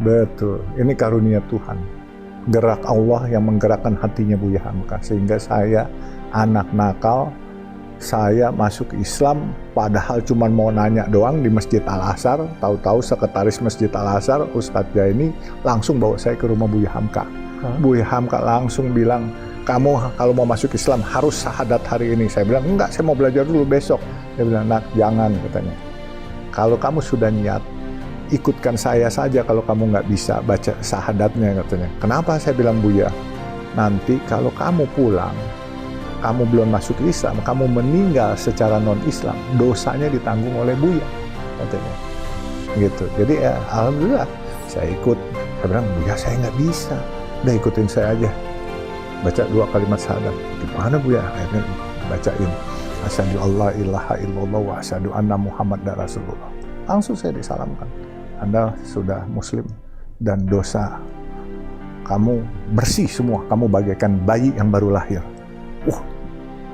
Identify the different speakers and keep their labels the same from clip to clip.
Speaker 1: Betul, ini karunia Tuhan. Gerak Allah yang menggerakkan hatinya Buya Hamka. Sehingga saya anak nakal, saya masuk Islam padahal cuma mau nanya doang di Masjid Al-Azhar. Tahu-tahu sekretaris Masjid Al-Azhar, Ustadz Jaini, langsung bawa saya ke rumah Buya Hamka. Buya Hamka langsung bilang, kamu kalau mau masuk Islam harus syahadat hari ini. Saya bilang, enggak, saya mau belajar dulu besok. Dia bilang, nak, jangan, katanya. Kalau kamu sudah niat, ikutkan saya saja kalau kamu nggak bisa baca syahadatnya, katanya. Kenapa? Saya bilang, Buya, nanti kalau kamu pulang, kamu belum masuk Islam, kamu meninggal secara non-Islam, dosanya ditanggung oleh Buya, katanya. Gitu. Jadi ya, alhamdulillah, saya ikut. Saya bilang, Buya, saya nggak bisa. Udah ikutin saya aja. Baca 2 kalimat syahadat. Gimana Buya? Akhirnya bacain. Asyhadu alla ilaha illallah wa asyhadu anna Muhammadar Rasulullah. Langsung saya disalamkan. Anda sudah Muslim dan dosa kamu bersih semua. Kamu bagaikan bayi yang baru lahir.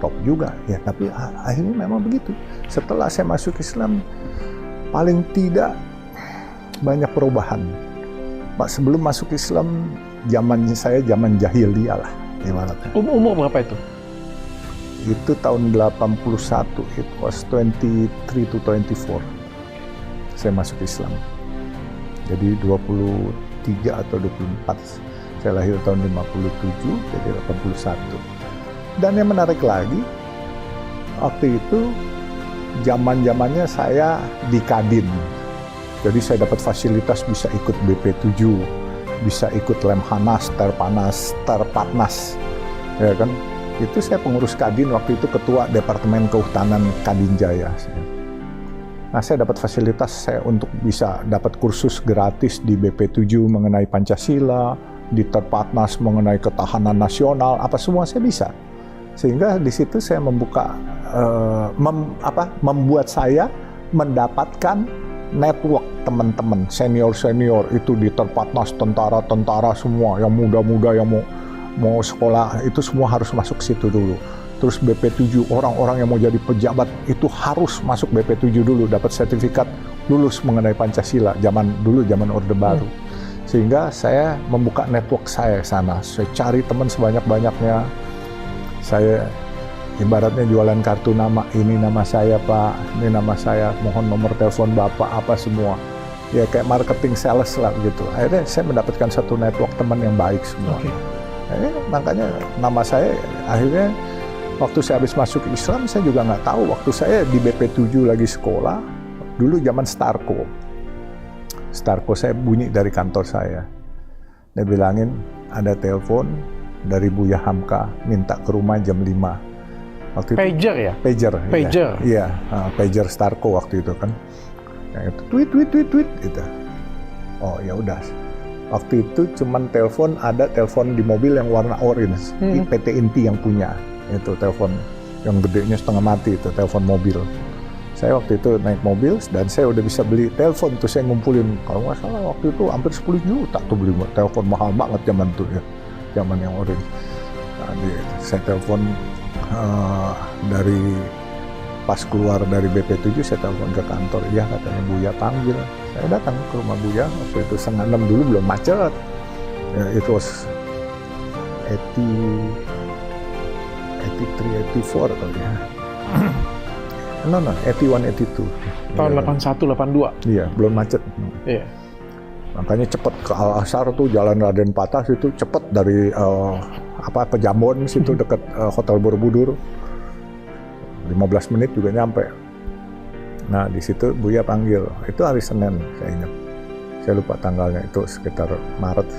Speaker 1: Top juga ya. Tapi akhirnya memang begitu. Setelah saya masuk Islam, paling tidak banyak perubahan. Pak, sebelum masuk Islam, zamannya saya zaman jahiliyah lah. Ibaratnya.
Speaker 2: Umur berapa itu?
Speaker 1: Itu tahun 81. It was 23 to 24. Saya masuk Islam. Jadi 23 atau 24. Saya lahir tahun 57, jadi 81. Dan yang menarik lagi, waktu itu zaman-zamannya saya di Kadin. Jadi saya dapat fasilitas bisa ikut BP7, bisa ikut Lemhanas, Terpatnas. Ya kan? Itu saya pengurus Kadin waktu itu, ketua Departemen Kehutanan Kadin Jaya. Nah, saya dapat fasilitas saya untuk bisa dapat kursus gratis di BP7 mengenai Pancasila, di Terpatnas mengenai ketahanan nasional, apa semua saya bisa. Sehingga di situ saya membuka, membuat saya mendapatkan network teman-teman senior-senior itu di Terpatnas, tentara-tentara semua, yang muda-muda yang mau sekolah, itu semua harus masuk situ dulu. Terus BP7, orang-orang yang mau jadi pejabat itu harus masuk BP7 dulu, dapat sertifikat lulus mengenai Pancasila, zaman Orde Baru. Sehingga saya membuka network saya sana, saya cari teman sebanyak-banyaknya. Saya ibaratnya jualan kartu nama, ini nama saya Pak, ini nama saya, mohon nomor telepon Bapak, apa semua. Ya kayak marketing sales lah gitu. Akhirnya saya mendapatkan satu network teman yang baik semua. Makanya nama saya akhirnya, waktu saya habis masuk Islam, saya juga nggak tahu. Waktu saya di BP7 lagi sekolah, dulu zaman Starco. Starco saya bunyi dari kantor saya. Dia bilangin, ada telepon dari Buya Hamka, minta ke rumah jam 5. Waktu itu,
Speaker 2: pager ya?
Speaker 1: Pager. Iya, pager Starco waktu itu kan. Yang itu, tweet, gitu. Oh ya udah. Waktu itu cuman ada telepon di mobil yang warna orange. PT Inti yang punya. Itu telepon yang gedenya setengah mati, itu telepon mobil. Saya waktu itu naik mobil dan saya udah bisa beli telepon tuh, saya ngumpulin, kalau nggak salah waktu itu hampir 10 juta tuh beli telepon, mahal banget zaman tuh ya, zaman yang orange. Nah, saya telepon dari pas keluar dari BP7, saya telepon ke kantor, iya katanya Buya panggil. Saya datang ke rumah Buya, waktu itu 5:30 dulu, belum macet. Ya, itu was 83, 84 kali ya. No, 81, 82.
Speaker 2: Tahun 81, 82.
Speaker 1: Iya, belum macet.
Speaker 2: Iya.
Speaker 1: Makanya cepet ke Al-Azhar tuh, Jalan Raden Patah itu cepet dari Pejambon situ dekat Hotel Borobudur. 15 menit juga nyampe. Nah, di situ Buya panggil. Itu hari Senin, saya ingat. Saya lupa tanggalnya, itu sekitar Maret.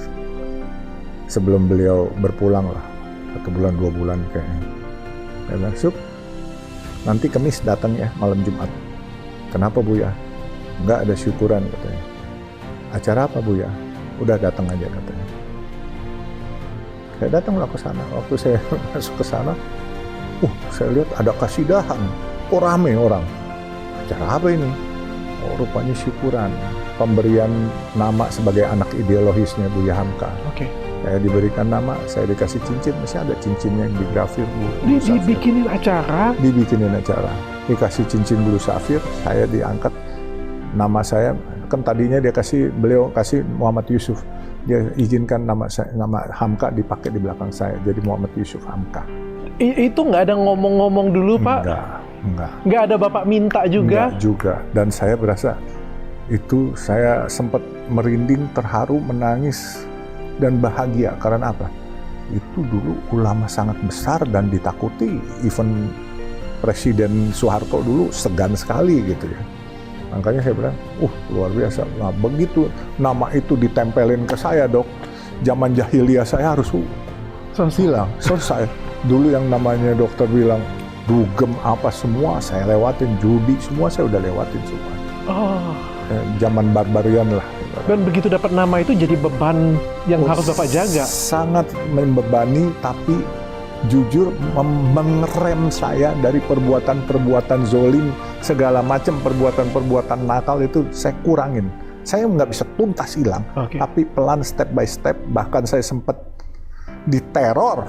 Speaker 1: Sebelum beliau berpulang lah. 1 bulan, 2 bulan kayaknya. Saya masuk, nanti Kamis datang ya, malam Jumat. Kenapa Buya? Enggak, ada syukuran katanya. Acara apa Buya? Udah datang aja katanya. Saya datanglah ke sana. Waktu saya masuk ke sana, saya lihat ada kasidahan. Rame orang. Acara apa ini? Oh, rupanya syukuran. Pemberian nama sebagai anak ideologisnya Buya Hamka. Saya diberikan nama, saya dikasih cincin, masih ada cincinnya yang digrafir.
Speaker 2: Dibikinin acara?
Speaker 1: Dibikinin acara. Dikasih cincin bulu safir, saya diangkat, nama saya kan tadinya beliau kasih Muhammad Yusuf. Dia izinkan nama Hamka dipakai di belakang saya, jadi Muhammad Yusuf Hamka.
Speaker 2: Itu nggak ada ngomong-ngomong dulu, Pak?
Speaker 1: Enggak.
Speaker 2: Nggak ada Bapak minta juga?
Speaker 1: Enggak juga. Dan saya berasa itu saya sempat merinding, terharu, menangis, dan bahagia. Karena apa? Itu dulu ulama sangat besar dan ditakuti. Even Presiden Soeharto dulu segan sekali gitu ya. Makanya saya bilang, luar biasa. Nah, begitu nama itu ditempelin ke saya, Dok, zaman jahiliyah saya harus hilang, selesai. Dulu yang namanya dokter bilang, dugem apa semua saya lewatin, judi semua saya udah lewatin semua. Zaman barbarian lah.
Speaker 2: Dan begitu dapat nama itu jadi beban yang harus Bapak jaga.
Speaker 1: Sangat membebani, tapi jujur mengerem saya dari perbuatan-perbuatan zolim, segala macam perbuatan-perbuatan nakal itu saya kurangin. Saya nggak bisa tuntas hilang, tapi pelan, step by step. Bahkan saya sempat diteror.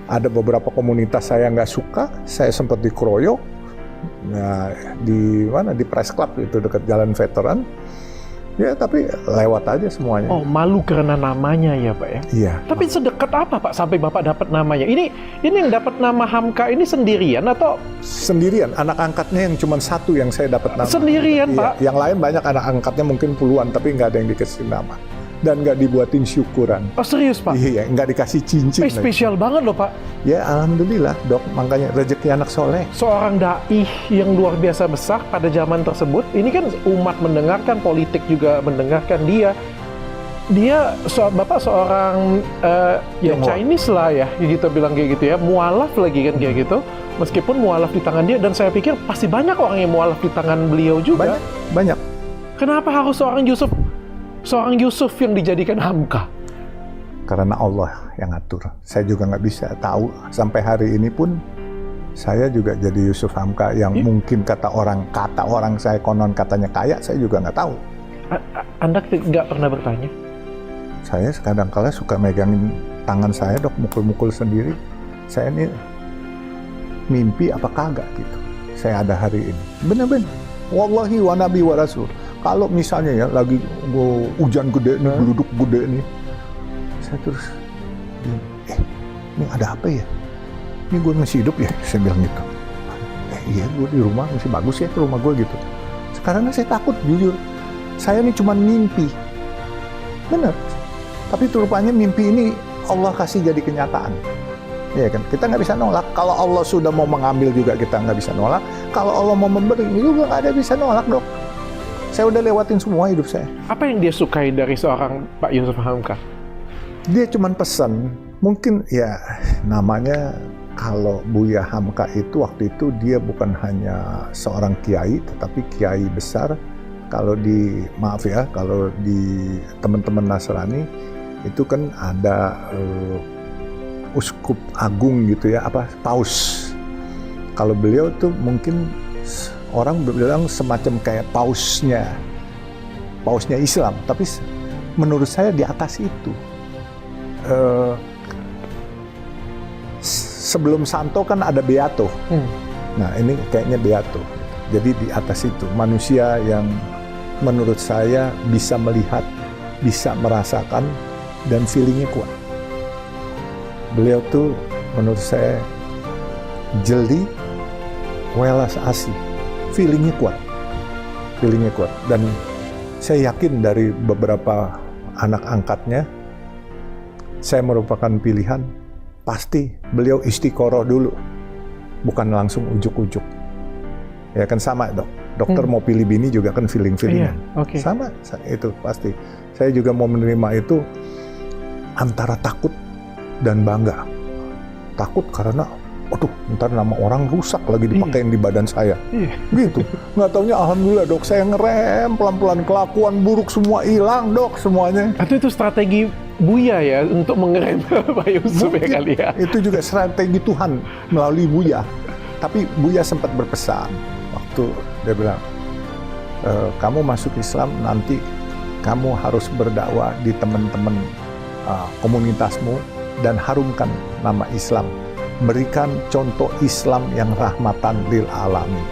Speaker 1: Ada beberapa komunitas saya nggak suka, saya sempat dikeroyok. Nah, di Press Club itu dekat Jalan Veteran. Ya, tapi lewat aja semuanya.
Speaker 2: Oh, malu karena namanya ya, Pak ya?
Speaker 1: Iya.
Speaker 2: Tapi sedekat apa, Pak, sampai Bapak dapat namanya? Ini yang dapat nama Hamka ini sendirian atau?
Speaker 1: Sendirian. Anak angkatnya yang cuma satu yang saya dapat nama.
Speaker 2: Sendirian,
Speaker 1: iya.
Speaker 2: Pak?
Speaker 1: Yang lain banyak anak angkatnya mungkin puluhan, tapi nggak ada yang dikasih nama. Dan nggak dibuatin syukuran.
Speaker 2: Oh, serius, Pak?
Speaker 1: Iya, nggak dikasih cincin.
Speaker 2: Spesial banget loh, Pak.
Speaker 1: Ya, alhamdulillah, Dok. Makanya rezeki anak soleh.
Speaker 2: Seorang dai yang luar biasa besar pada zaman tersebut. Ini kan umat mendengarkan, politik juga mendengarkan dia. Bapak seorang Chinese lah ya, gitu bilang kayak gitu ya. Mualaf lagi kan kayak gitu. Meskipun mualaf di tangan dia, dan saya pikir pasti banyak orang yang mualaf di tangan beliau juga.
Speaker 1: Banyak.
Speaker 2: Kenapa harus seorang Yusuf yang dijadikan Hamka?
Speaker 1: Karena Allah yang ngatur. Saya juga nggak bisa tahu. Sampai hari ini pun saya juga jadi Yusuf Hamka yang mungkin kata orang saya konon katanya kaya, saya juga nggak tahu.
Speaker 2: Anda nggak pernah bertanya?
Speaker 1: Saya kadang-kala suka megangin tangan saya, Dok, mukul-mukul sendiri. Saya ini mimpi apa kagak gitu. Saya ada hari ini. Benar-benar. Wallahi wa nabi wa rasul. Kalau misalnya ya lagi hujan gede nih, geluduk gede nih, saya terus, ini ada apa ya? Ini gue masih hidup ya? Saya bilang gitu. Iya, gue di rumah masih bagus ya, rumah gue gitu. Sekarang saya takut, jujur. Saya ini cuma mimpi. Benar. Tapi rupanya mimpi ini Allah kasih jadi kenyataan. Ya kan? Kita nggak bisa nolak. Kalau Allah sudah mau mengambil juga kita nggak bisa nolak. Kalau Allah mau memberi juga nggak ada bisa nolak, Dok. Saya udah lewatin semua hidup saya.
Speaker 2: Apa yang dia sukai dari seorang Pak Yusuf Hamka?
Speaker 1: Dia cuma pesan, mungkin ya namanya kalau Buya Hamka itu waktu itu dia bukan hanya seorang kiai, tetapi kiai besar. Kalau kalau di teman-teman Nasrani itu kan ada uskup agung gitu ya, paus. Kalau beliau tuh mungkin orang bilang semacam kayak pausnya Islam, tapi menurut saya di atas itu. Sebelum Santo kan ada Beato. Nah, ini kayaknya Beato. Jadi di atas itu manusia yang menurut saya bisa melihat, bisa merasakan, dan feelingnya kuat. Beliau tuh menurut saya jeli, welas asih. Feelingnya kuat. Dan saya yakin dari beberapa anak angkatnya, saya merupakan pilihan, pasti beliau istiqoroh dulu, bukan langsung ujuk-ujuk. Ya kan sama, Dok. Dokter mau pilih bini juga kan feeling-feelingan.
Speaker 2: Iya,
Speaker 1: sama, itu pasti. Saya juga mau menerima itu antara takut dan bangga. Takut karena ntar nama orang rusak lagi dipakein di badan saya. Gitu. Nggak taunya alhamdulillah, Dok, saya ngerem pelan-pelan, kelakuan buruk semua hilang, Dok, semuanya.
Speaker 2: Itu strategi Buya ya untuk mengerem Pak Yusuf ya kali ya.
Speaker 1: Itu juga strategi Tuhan melalui Buya. Tapi Buya sempat berpesan waktu dia bilang, kamu masuk Islam nanti kamu harus berdakwah di teman-teman komunitasmu dan harumkan nama Islam. Berikan contoh Islam yang rahmatan lil alamin.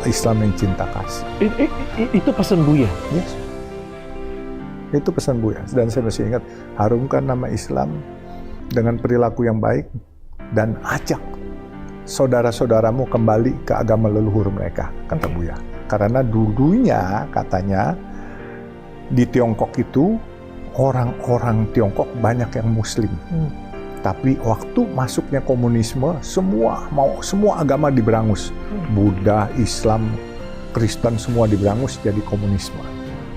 Speaker 1: Islam yang cinta kasih.
Speaker 2: Itu pesan Buya.
Speaker 1: Yes. Itu pesan Buya. Dan saya masih ingat, harumkan nama Islam dengan perilaku yang baik dan ajak saudara-saudaramu kembali ke agama leluhur mereka, kata Buya. Karena dulunya katanya di Tiongkok itu orang-orang Tiongkok banyak yang Muslim. Tapi waktu masuknya komunisme, semua agama diberangus. Buddha, Islam, Kristen semua diberangus jadi komunisme.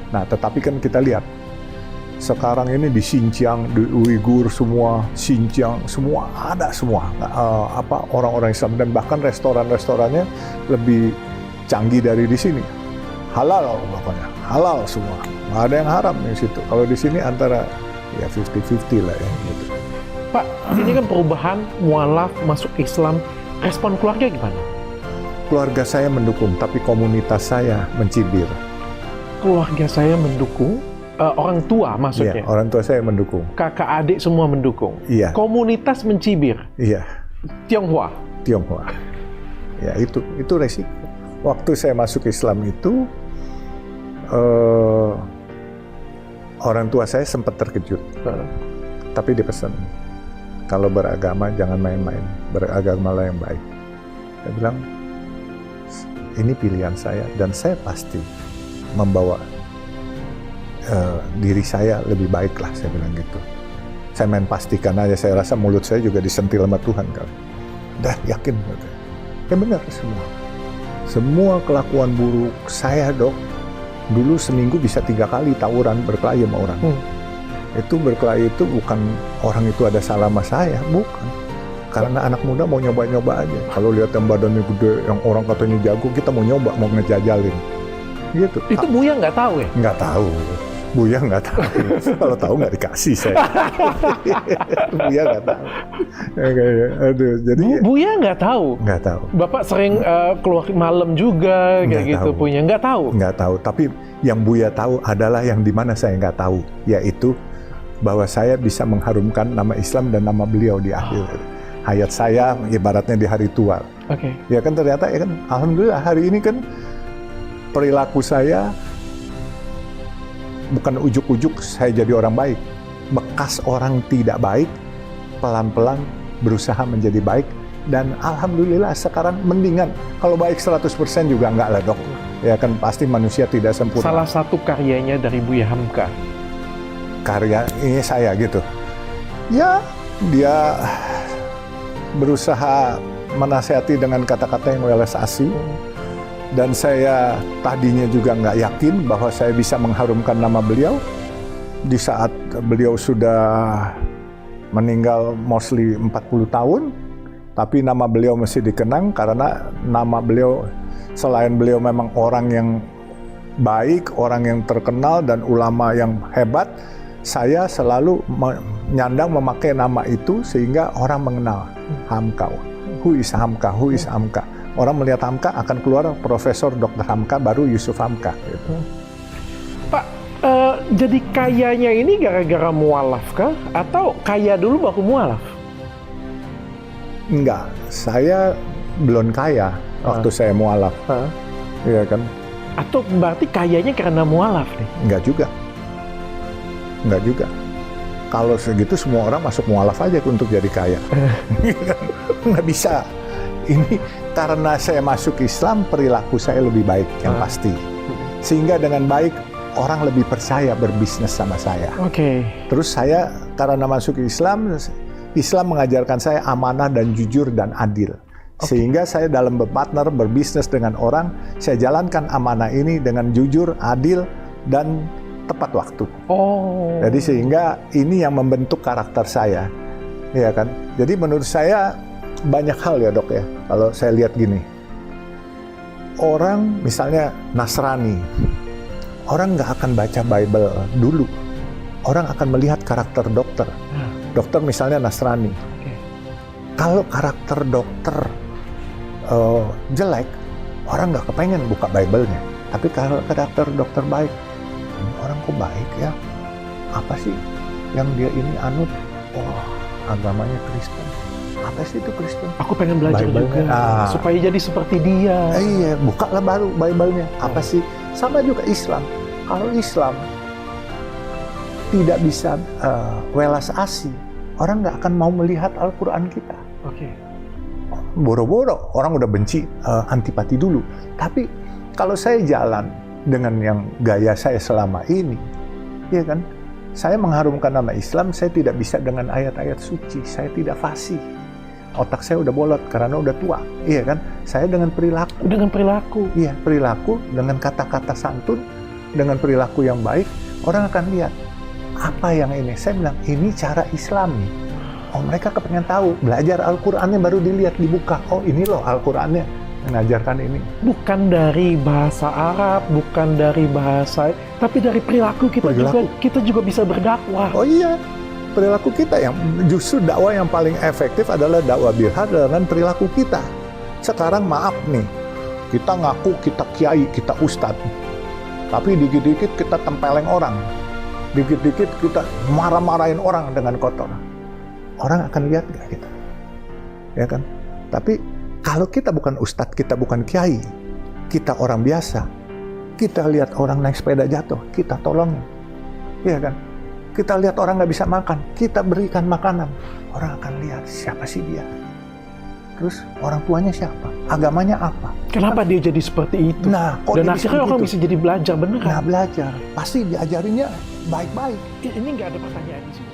Speaker 1: Nah, tetapi kan kita lihat sekarang ini di Xinjiang, di Uighur semua, Xinjiang semua ada semua orang-orang Islam, dan bahkan restoran-restorannya lebih canggih dari di sini. Halal pokoknya, halal semua. Nggak ada yang haram di situ. Kalau di sini antara ya 50-50 lah ya gitu.
Speaker 2: Pak, ini kan perubahan mualaf masuk Islam, respon keluarga gimana?
Speaker 1: Keluarga saya mendukung, tapi komunitas saya mencibir.
Speaker 2: Keluarga saya mendukung, orang tua maksudnya?
Speaker 1: Iya, orang tua saya mendukung.
Speaker 2: Kakak adik semua mendukung?
Speaker 1: Iya.
Speaker 2: Komunitas mencibir?
Speaker 1: Iya.
Speaker 2: Tionghoa?
Speaker 1: Tionghoa. Ya, itu resiko. Waktu saya masuk Islam itu, orang tua saya sempat terkejut. Tapi dia pesan, kalau beragama jangan main-main, beragamalah yang baik. Saya bilang, ini pilihan saya dan saya pasti membawa diri saya lebih baik lah, saya bilang gitu. Saya main pastikan aja, saya rasa mulut saya juga disentil sama Tuhan kali. Dah yakin, ya benar semua. Semua kelakuan buruk saya, Dok, dulu seminggu bisa 3 kali tawuran berkelahi sama orang. Itu berkelahi itu bukan orang itu ada salah sama saya, bukan. Karena anak muda mau nyoba-nyoba aja. Kalau lihat yang badannya gede, yang orang katanya jago, kita mau nyoba, mau ngejajalin. Gitu.
Speaker 2: Itu Buya nggak tahu ya?
Speaker 1: Nggak tahu. Buya nggak tahu. Kalau tahu nggak dikasih saya. Buya nggak tahu. Aduh, jadi
Speaker 2: Buya nggak tahu?
Speaker 1: Nggak tahu.
Speaker 2: Bapak sering keluar malam juga, kayak gitu
Speaker 1: tahu.
Speaker 2: punya. Nggak tahu?
Speaker 1: Nggak tahu. Tapi yang Buya tahu adalah yang dimana saya nggak tahu, yaitu bahwa saya bisa mengharumkan nama Islam dan nama beliau di akhir hayat saya, ibaratnya di hari tua.
Speaker 2: Oke.
Speaker 1: Ya kan ternyata ya kan, alhamdulillah hari ini kan perilaku saya bukan ujuk-ujuk saya jadi orang baik. Bekas orang tidak baik, pelan-pelan berusaha menjadi baik. Dan alhamdulillah sekarang mendingan. Kalau baik 100% juga enggak lah, Dok. Ya kan pasti manusia tidak sempurna.
Speaker 2: Salah satu karyanya dari Buya Hamka.
Speaker 1: Karya ini saya gitu. Ya, dia berusaha menasihati dengan kata-kata yang welas asih. Dan saya tadinya juga nggak yakin bahwa saya bisa mengharumkan nama beliau. Di saat beliau sudah meninggal mostly 40 tahun, tapi nama beliau masih dikenang karena nama beliau, selain beliau memang orang yang baik, orang yang terkenal dan ulama yang hebat, saya selalu menyandang memakai nama itu sehingga orang mengenal Hamka. Who is Hamka? Who is Hamka? Orang melihat Hamka akan keluar Profesor Dr. Hamka, baru Yusuf Hamka. Gitu.
Speaker 2: Pak, jadi kayanya ini gara-gara mualaf kah? Atau kaya dulu baru mualaf?
Speaker 1: Enggak, saya belum kaya waktu saya mualaf. Iya kan?
Speaker 2: Atau berarti kayanya karena mualaf nih?
Speaker 1: Enggak juga. Enggak juga. Kalau segitu semua orang masuk mualaf aja untuk jadi kaya. Nggak bisa. Ini karena saya masuk Islam, perilaku saya lebih baik yang pasti. Sehingga dengan baik, orang lebih percaya berbisnis sama saya.
Speaker 2: Oke.
Speaker 1: Terus saya karena masuk Islam, Islam mengajarkan saya amanah dan jujur dan adil. Sehingga saya dalam berpartner, berbisnis dengan orang, saya jalankan amanah ini dengan jujur, adil, dan tepat waktu.
Speaker 2: Oh.
Speaker 1: Jadi sehingga ini yang membentuk karakter saya. Iya kan? Jadi menurut saya banyak hal ya, Dok ya. Kalau saya lihat gini. Orang misalnya Nasrani, orang nggak akan baca Bible dulu. Orang akan melihat karakter dokter. Dokter misalnya Nasrani. Kalau karakter dokter jelek, orang nggak kepengen buka Bible-nya. Tapi kalau karakter dokter baik, orang kok baik ya? Apa sih yang dia ini anut? Oh, agamanya Kristen. Apa sih itu Kristen?
Speaker 2: Aku pengen belajar
Speaker 1: Bible-nya.
Speaker 2: juga supaya jadi seperti dia.
Speaker 1: Iya, bukalah baru Bible-nya. Apa sih? Sama juga Islam. Kalau Islam tidak bisa welas asih, orang nggak akan mau melihat Al-Quran kita.
Speaker 2: Oke.
Speaker 1: Boro-boro orang udah benci, antipati dulu. Tapi kalau saya jalan dengan yang gaya saya selama ini, ya kan, saya mengharumkan nama Islam, saya tidak bisa dengan ayat-ayat suci, saya tidak fasih. Otak saya udah bolot karena udah tua, iya kan? Saya dengan perilaku.
Speaker 2: Dengan perilaku.
Speaker 1: Iya, perilaku dengan kata-kata santun, dengan perilaku yang baik, orang akan lihat apa yang ini. Saya bilang ini cara Islami. Oh, mereka kepengen tahu, belajar Al-Qur'annya baru dilihat, dibuka. Oh, ini loh Al-Qur'annya mengajarkan ini. Bukan
Speaker 2: Dari bahasa Arab, bukan dari bahasa, tapi dari perilaku kita juga bisa berdakwah.
Speaker 1: Oh iya, perilaku kita yang justru dakwah yang paling efektif adalah dakwah bilhaq dengan perilaku kita. Sekarang maaf nih, kita ngaku kita kiai, kita ustadz, tapi dikit-dikit kita tempeleng orang, dikit-dikit kita marah-marahin orang dengan kotor. Orang akan lihat nggak kita, ya kan? Tapi kalau kita bukan ustadz, kita bukan kiai, kita orang biasa, kita lihat orang naik sepeda jatuh, kita tolongin, ya kan? Kita lihat orang nggak bisa makan, kita berikan makanan. Orang akan lihat siapa sih dia. Terus orang tuanya siapa? Agamanya apa?
Speaker 2: Kenapa dia jadi seperti itu?
Speaker 1: Nah, kok
Speaker 2: dan
Speaker 1: dia
Speaker 2: akhirnya orang
Speaker 1: gitu?
Speaker 2: bisa jadi belajar beneran.
Speaker 1: Nah, belajar. Pasti diajarinnya baik-baik.
Speaker 2: Ini nggak ada pertanyaan di sini.